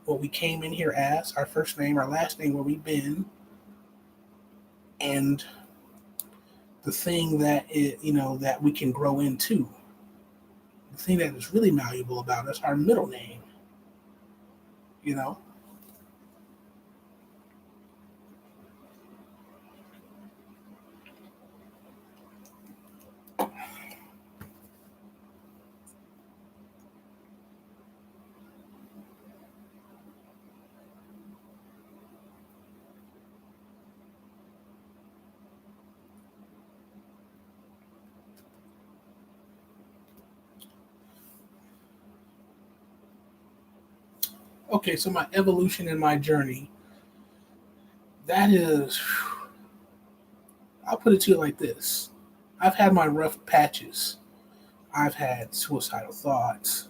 what we came in here as, our first name, our last name, where we've been, and the thing that that we can grow into. The thing that is really malleable about us, our middle name. Okay, so my evolution and my journey, that is, I'll put it to you like this. I've had my rough patches. I've had suicidal thoughts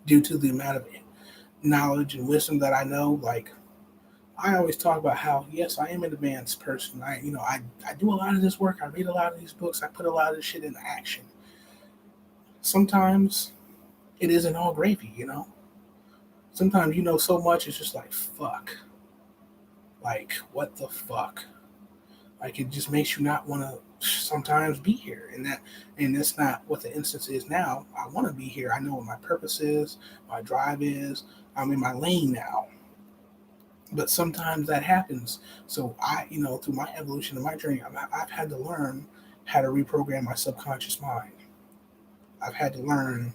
due to the amount of knowledge and wisdom that I know. Like, I always talk about how, yes, I am an advanced person. I do a lot of this work. I read a lot of these books. I put a lot of this shit into action. Sometimes it isn't all gravy. Sometimes so much, it's just like, fuck. Like, what the fuck? Like it just makes you not want to sometimes be here, and that's not what the instance is now. I want to be here. I know what my purpose is, my drive is. I'm in my lane now, but sometimes that happens. So through my evolution and my journey, I've had to learn how to reprogram my subconscious mind. I've had to learn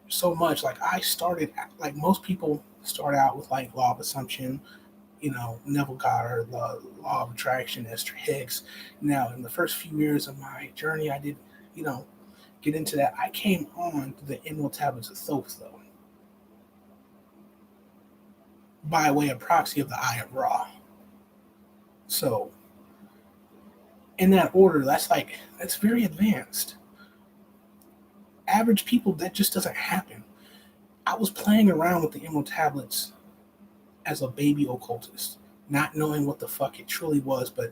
so much. Like I started, like most people start out with like law of assumption, Neville Goddard, the law of attraction, Esther Hicks. Now, in the first few years of my journey, I did, you know, get into that. I came on to the Emerald Tablets of Thoth, though, by way of proxy of the Eye of Ra. So, in that order, that's very advanced. Average people, that just doesn't happen. I was playing around with the Emerald Tablets as a baby occultist, not knowing what the fuck it truly was, but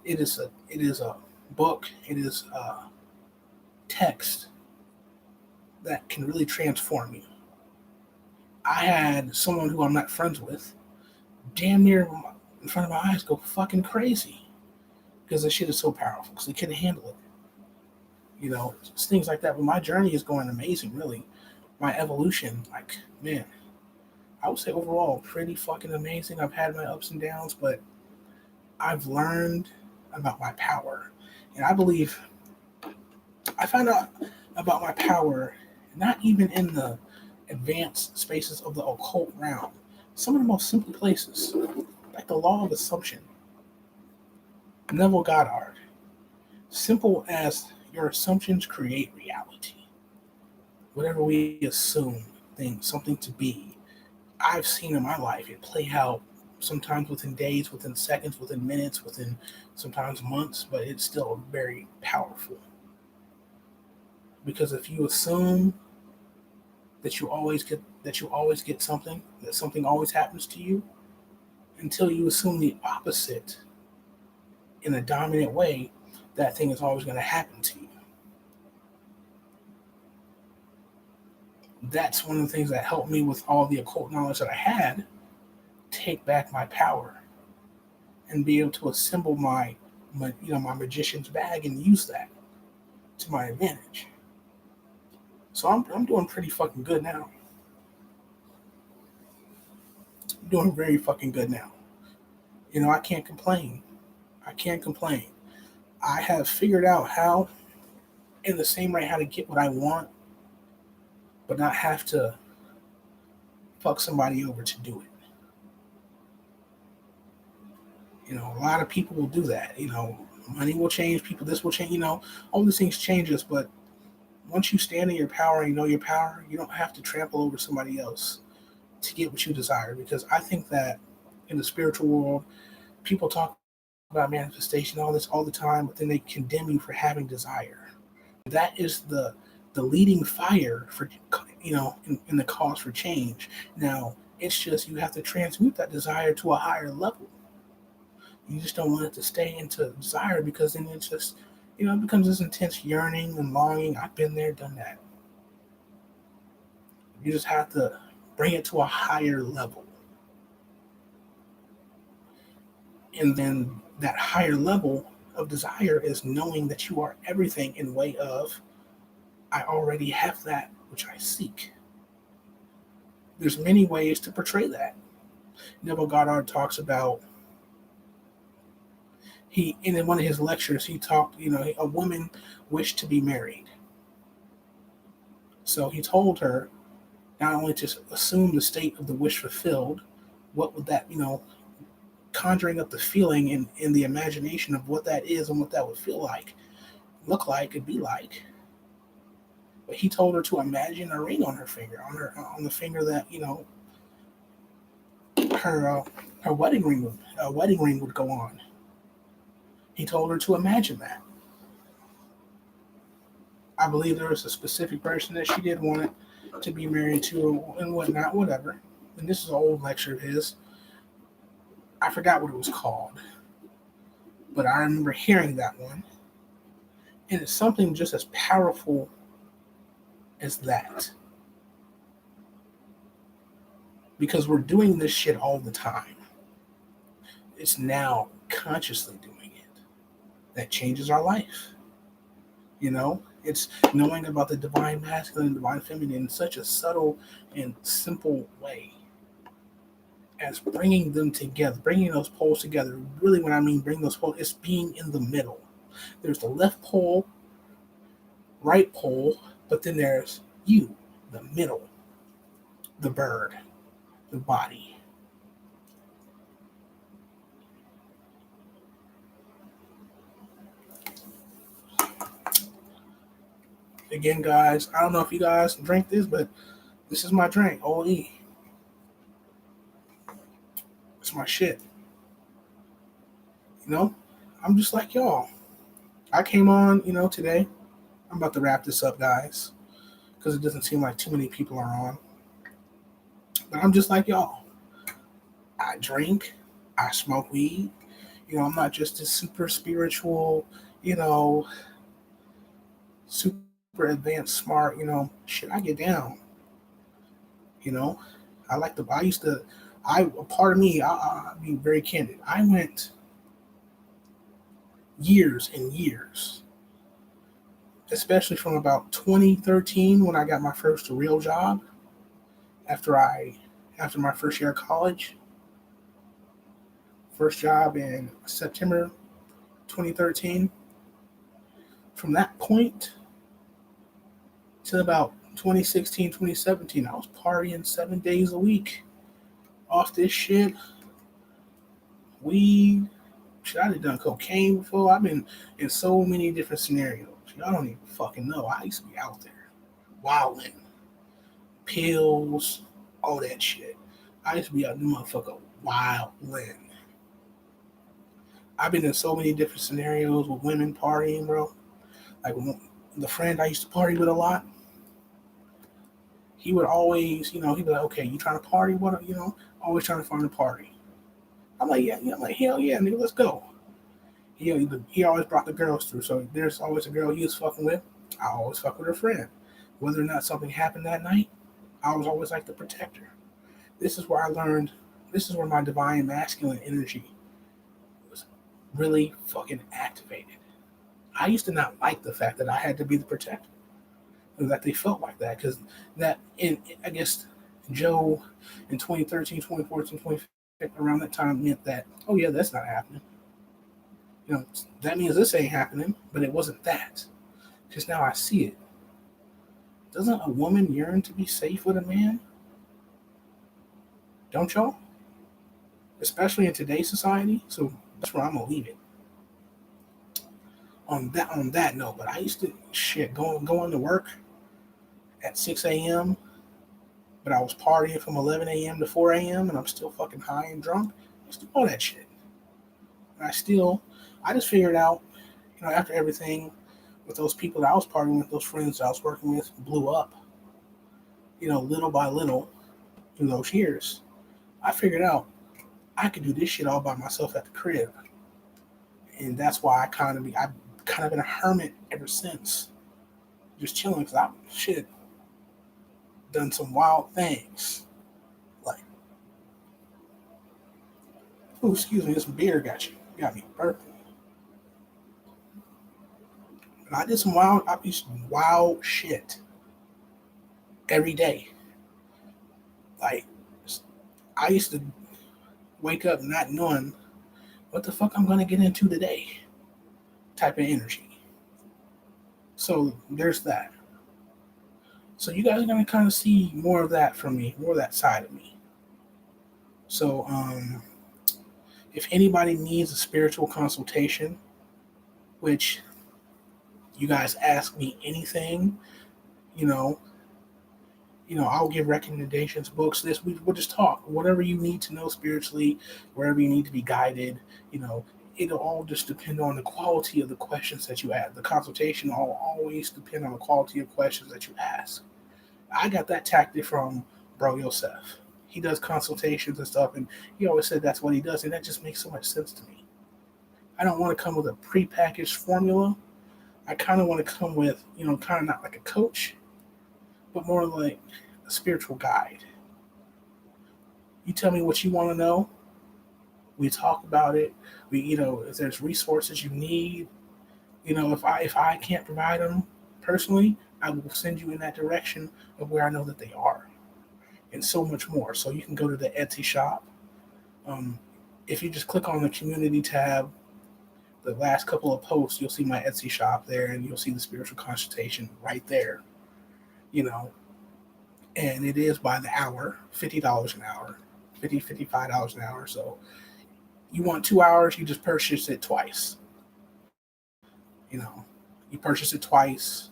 it is a book, it is a text that can really transform you. I had someone who I'm not friends with damn near in front of my eyes go fucking crazy because the shit is so powerful because they couldn't handle it. Just things like that. But my journey is going amazing, really. My evolution, like, man, I would say overall pretty fucking amazing. I've had my ups and downs, but I've learned about my power. And I believe I found out about my power not even in the advanced spaces of the occult realm. Some of the most simple places, like the law of assumption. Neville Goddard. Simple as your assumptions create reality. Whatever we assume something to be, I've seen in my life it play out sometimes within days, within seconds, within minutes, within sometimes months, but it's still very powerful. Because if you assume that you always get something, that something always happens to you, until you assume the opposite in a dominant way, that thing is always going to happen to you. That's one of the things that helped me with all the occult knowledge that I had, take back my power and be able to assemble my magician's bag and use that to my advantage. So I'm doing pretty fucking good now. I'm doing very fucking good now. I can't complain. I can't complain. I have figured out how, in the same way, how to get what I want, but not have to fuck somebody over to do it. A lot of people will do that. Money will change people. This will change. All these things change us, but once you stand in your power and you know your power, you don't have to trample over somebody else to get what you desire. Because I think that in the spiritual world, people talk about manifestation, all this all the time, but then they condemn you for having desire. That is the leading fire for in the cause for change. Now it's just you have to transmute that desire to a higher level. You just don't want it to stay into desire because then it's just it becomes this intense yearning and longing. I've been there, done that. You just have to bring it to a higher level. And then that higher level of desire is knowing that you are everything in way of I already have that which I seek. There's many ways to portray that. Neville Goddard talks about in one of his lectures he talked, a woman wished to be married. So he told her not only to assume the state of the wish fulfilled, what would that, conjuring up the feeling in the imagination of what that is and what that would feel like, look like, and be like. But he told her to imagine a ring on her finger, on the finger that her wedding ring would go on. He told her to imagine that. I believe there was a specific person that she did want to be married to and whatnot, whatever. And this is an old lecture of his. I forgot what it was called, but I remember hearing that one. And it's something just as powerful as that. Because we're doing this shit all the time. It's now consciously doing it. that changes our life. It's knowing about the divine masculine and divine feminine in such a subtle and simple way as bringing them together, bringing those poles together. Really, when I mean bring those poles, it's being in the middle. There's the left pole, right pole, but then there's you, the middle, the bird, the body. Again, guys, I don't know if you guys drink this, but this is my drink, OE. It's my shit. I'm just like y'all. I came on, today. I'm about to wrap this up, guys, because it doesn't seem like too many people are on. But I'm just like y'all. I drink, I smoke weed. I'm not just this super spiritual, super advanced, smart, shit. I get down. You know, I used to, a part of me, I'll be very candid. I went years and years, especially from about 2013 when I got my first real job after after my first year of college. First job in September 2013. From that point to about 2016, 2017, I was partying 7 days a week off this shit. Weed. Shit, I've done cocaine before. I've been in so many different scenarios. Y'all don't even fucking know. I used to be out there wilding, pills, all that shit. I used to be out the motherfucker wilding. I've been in so many different scenarios with women partying, bro. Like the friend I used to party with a lot, he would always, he'd be like, okay, you trying to party? What, always trying to find a party. I'm like, yeah. I'm like, hell yeah, nigga, let's go. He always brought the girls through, so there's always a girl he was fucking with. I always fuck with her friend. Whether or not something happened that night, I was always like the protector. This is where I learned, this is where my divine masculine energy was really fucking activated. I used to not like the fact that I had to be the protector, or that they felt like that, because I guess Joe in 2013, 2014, 2015, around that time meant that, oh yeah, that's not happening. That means this ain't happening, but it wasn't that. Because now I see it. Doesn't a woman yearn to be safe with a man? Don't y'all? Especially in today's society. So that's where I'm gonna leave it. On that note, but I used to going to work at 6 a.m., but I was partying from 11 a.m. to 4 a.m. and I'm still fucking high and drunk. I used to do all that shit. And I just figured out, after everything with those people that I was partying with, those friends that I was working with blew up, little by little through those years, I figured out I could do this shit all by myself at the crib. And that's why I've kind of been a hermit ever since. Just chilling, because done some wild things. Like, oh, excuse me, this beer got me burping. And I did some wild shit every day. Like, I used to wake up not knowing what the fuck I'm gonna get into today type of energy. So there's that. So you guys are gonna kind of see more of that from me, more of that side of me. So if anybody needs a spiritual consultation, which you guys ask me anything, you know, I'll give recommendations, books, we'll just talk. Whatever you need to know spiritually, wherever you need to be guided, it'll all just depend on the quality of the questions that you ask. The consultation will always depend on the quality of questions that you ask. I got that tactic from Bro Yosef. He does consultations and stuff, and he always said that's what he does, and that just makes so much sense to me. I don't want to come with a prepackaged formula. I kind of want to come with, kind of not like a coach, but more like a spiritual guide. You tell me what you want to know. We talk about it. If there's resources you need, If I can't provide them personally, I will send you in that direction of where I know that they are, and so much more. So you can go to the Etsy shop. Um, if you just click on the community tab, the last couple of posts, you'll see my Etsy shop there, and you'll see the spiritual consultation right there. You know, and it is by the hour, $50 an hour, $55 an hour. So you want 2 hours, you just purchase it twice. You know, you purchase it twice.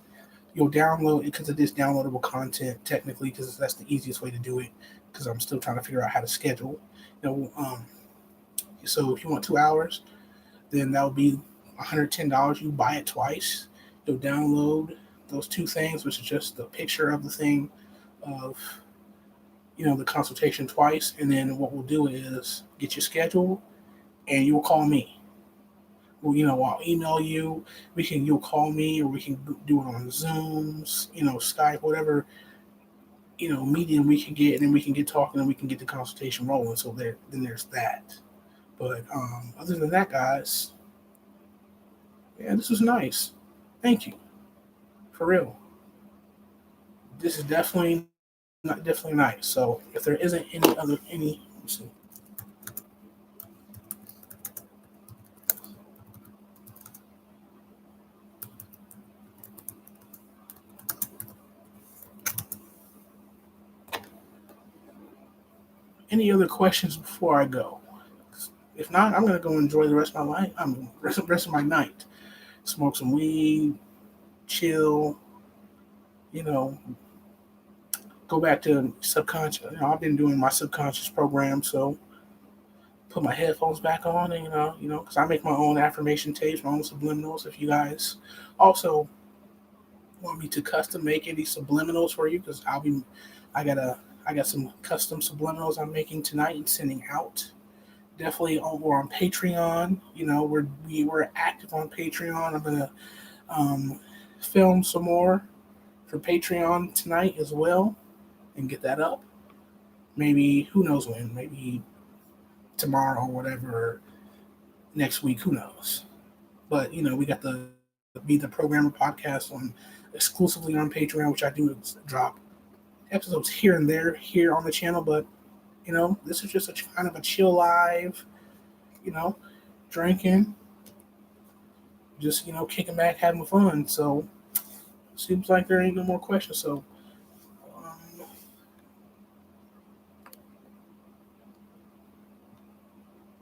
You'll download it because it is downloadable content technically, because that's the easiest way to do it. Because I'm still trying to figure out how to schedule. You know, so if you want 2 hours, then that would be $110. You buy it twice. You'll download those two things, which is just the picture of the thing of the consultation twice, and then what we'll do is get you scheduled, and you'll call me. Well, I'll email you. You'll call me, or we can do it on Zooms, Skype, whatever, medium we can get, and then we can get talking, and we can get the consultation rolling. So there's that. But other than that, guys, yeah, this was nice. Thank you, for real. This is definitely nice. So if there isn't let me see. Any other questions before I go? If not, I'm gonna go enjoy the rest of my life. Rest of my night. Smoke some weed, chill. You know, go back to subconscious. I've been doing my subconscious program, so put my headphones back on, and because I make my own affirmation tapes, my own subliminals. If you guys also want me to custom make any subliminals for you, because I got I got some custom subliminals I'm making tonight and sending out. Definitely over on Patreon. We're active on Patreon. I'm gonna film some more for Patreon tonight as well and get that up. Maybe who knows when? Maybe tomorrow or whatever. Next week, who knows? But we got the Be the Programmer podcast on exclusively on Patreon, which I do drop episodes here and there here on the channel. But this is just a kind of a chill live, you know, drinking, just kicking back, having fun. So seems like there ain't no more questions. So um,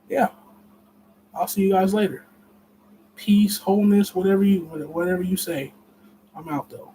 yeah, I'll see you guys later. Peace, wholeness, whatever you say. I'm out though.